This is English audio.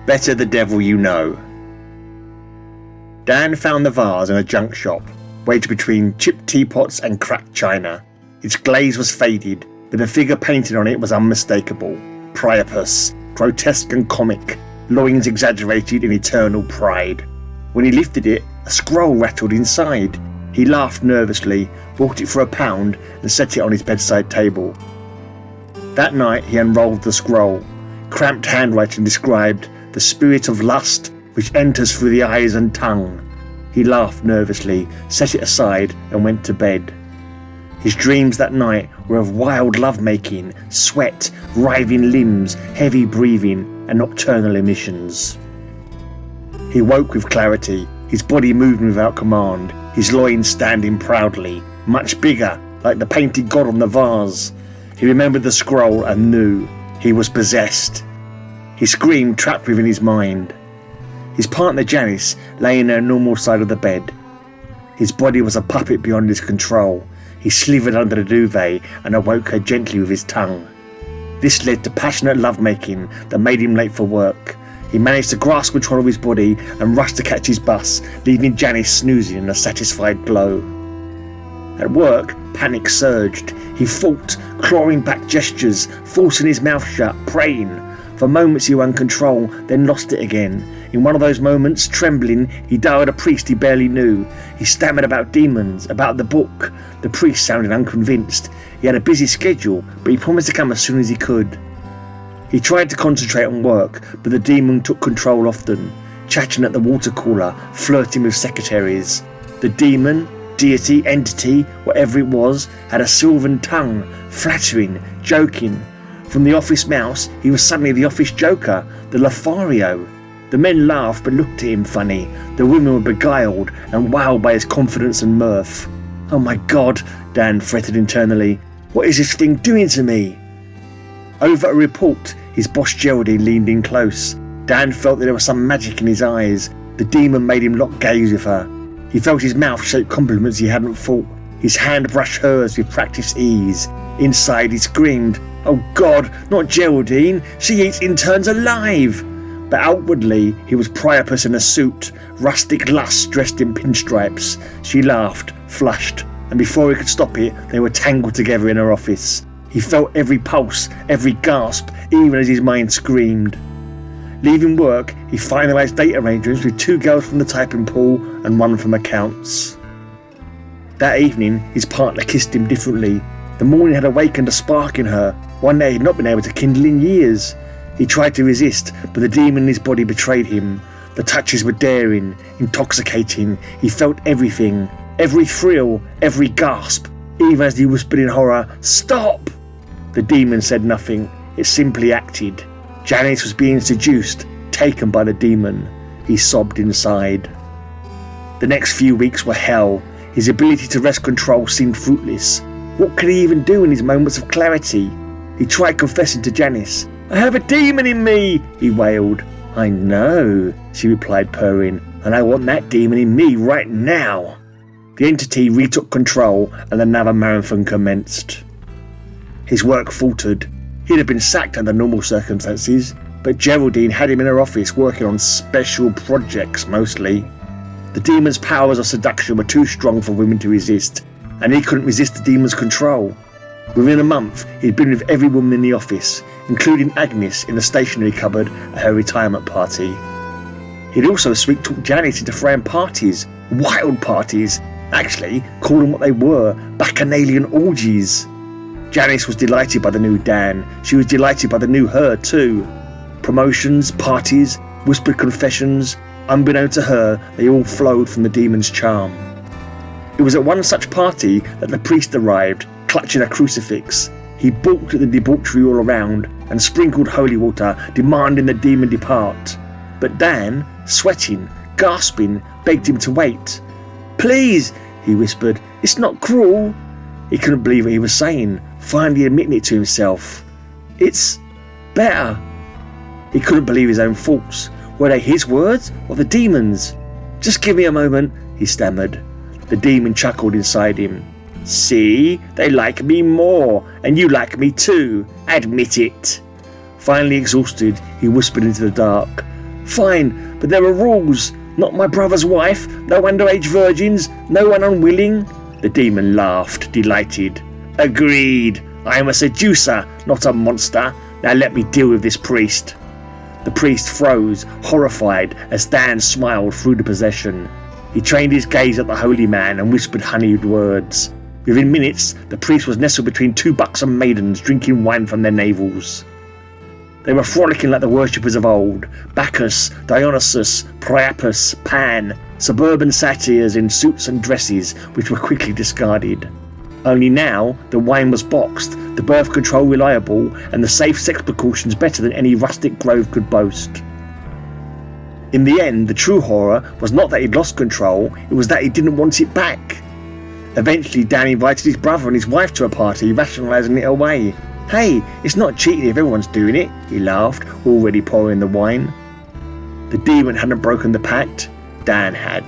Better the devil you know. Dan found the vase in a junk shop, wedged between chipped teapots and cracked china. Its glaze was faded, but the figure painted on it was unmistakable. Priapus, grotesque and comic, loins exaggerated in eternal pride. When he lifted it, a scroll rattled inside. He laughed nervously, bought it for £1 and set it on his bedside table. That night he unrolled the scroll. Cramped handwriting described the spirit of lust which enters through the eyes and tongue. He laughed nervously, set it aside and went to bed. His dreams that night were of wild lovemaking, sweat, writhing limbs, heavy breathing and nocturnal emissions. He woke with clarity, his body moving without command, his loins standing proudly, much bigger, like the painted god on the vase. He remembered the scroll and knew he was possessed. He screamed, trapped within his mind. His partner Janice lay in her normal side of the bed. His body was a puppet beyond his control. He slithered under the duvet and awoke her gently with his tongue. This led to passionate lovemaking that made him late for work. He managed to grasp control of his body and rushed to catch his bus, leaving Janice snoozing in a satisfied glow. At work, panic surged. He fought, clawing back gestures, forcing his mouth shut, praying. For moments he won control, then lost it again. In one of those moments, trembling, he dialed a priest he barely knew. He stammered about demons, about the book. The priest sounded unconvinced. He had a busy schedule, but he promised to come as soon as he could. He tried to concentrate on work, but the demon took control often, chatting at the water cooler, flirting with secretaries. The demon, deity, entity, whatever it was, had a silvern tongue, flattering, joking. From the office mouse, he was suddenly the office joker, the Lothario. The men laughed but looked at him funny. The women were beguiled and wowed by his confidence and mirth. Oh my God, Dan fretted internally. What is this thing doing to me? Over a report, his boss Geraldine leaned in close. Dan felt that there was some magic in his eyes. The demon made him lock gaze with her. He felt his mouth shape compliments he hadn't thought. His hand brushed hers with practiced ease. Inside he screamed, "Oh God, not Geraldine! She eats interns alive!" But outwardly he was Priapus in a suit, rustic lust dressed in pinstripes. She laughed, flushed, and before he could stop it, they were tangled together in her office. He felt every pulse, every gasp, even as his mind screamed. Leaving work, he finalised date arrangements with 2 girls from the typing pool and 1 from accounts. That evening, his partner kissed him differently. The morning had awakened a spark in her, one that he had not been able to kindle in years. He tried to resist, but the demon in his body betrayed him. The touches were daring, intoxicating. He felt everything, every thrill, every gasp, even as he whispered in horror, "Stop!" The demon said nothing, it simply acted. Janice was being seduced, taken by the demon. He sobbed inside. The next few weeks were hell. His ability to wrest control seemed fruitless. What could he even do in his moments of clarity? He tried confessing to Janice. "I have a demon in me," he wailed. "I know," she replied, purring, "and I want that demon in me right now." The entity retook control and another marathon commenced. His work faltered. He'd have been sacked under normal circumstances, but Geraldine had him in her office working on special projects mostly. The demon's powers of seduction were too strong for women to resist, and he couldn't resist the demon's control. Within a month, he'd been with every woman in the office, including Agnes in the stationery cupboard at her retirement party. He'd also sweet-talked Janice into throwing parties, wild parties, actually, call them what they were, bacchanalian orgies. Janice was delighted by the new Dan. She was delighted by the new her too. Promotions, parties, whispered confessions, unbeknown to her, they all flowed from the demon's charm. It was at one such party that the priest arrived, clutching a crucifix. He balked at the debauchery all around and sprinkled holy water, demanding the demon depart. But Dan, sweating, gasping, begged him to wait. "Please," he whispered, "it's not cruel." He couldn't believe what he was saying, finally admitting it to himself. "It's better." He couldn't believe his own thoughts. Were they his words or the demon's? "Just give me a moment," he stammered. The demon chuckled inside him. "See, they like me more, and you like me too. Admit it." Finally exhausted, he whispered into the dark, Fine, but there are rules. Not my brother's wife, no underage virgins, no one unwilling. The demon laughed, delighted. Agreed. I am a seducer, not a monster. Now let me deal with this priest. The priest froze, horrified, as Dan smiled through the possession. He trained his gaze at the holy man and whispered honeyed words. Within minutes, the priest was nestled between two buxom maidens drinking wine from their navels. They were frolicking like the worshippers of old, Bacchus, Dionysus, Priapus, Pan, suburban satyrs in suits and dresses which were quickly discarded. Only now, the wine was boxed, the birth control reliable, and the safe sex precautions better than any rustic grove could boast. In the end, the true horror was not that he'd lost control, it was that he didn't want it back. Eventually, Dan invited his brother and his wife to a party, rationalising it away. Hey, it's not cheating if everyone's doing it, he laughed, already pouring the wine. The demon hadn't broken the pact, Dan had.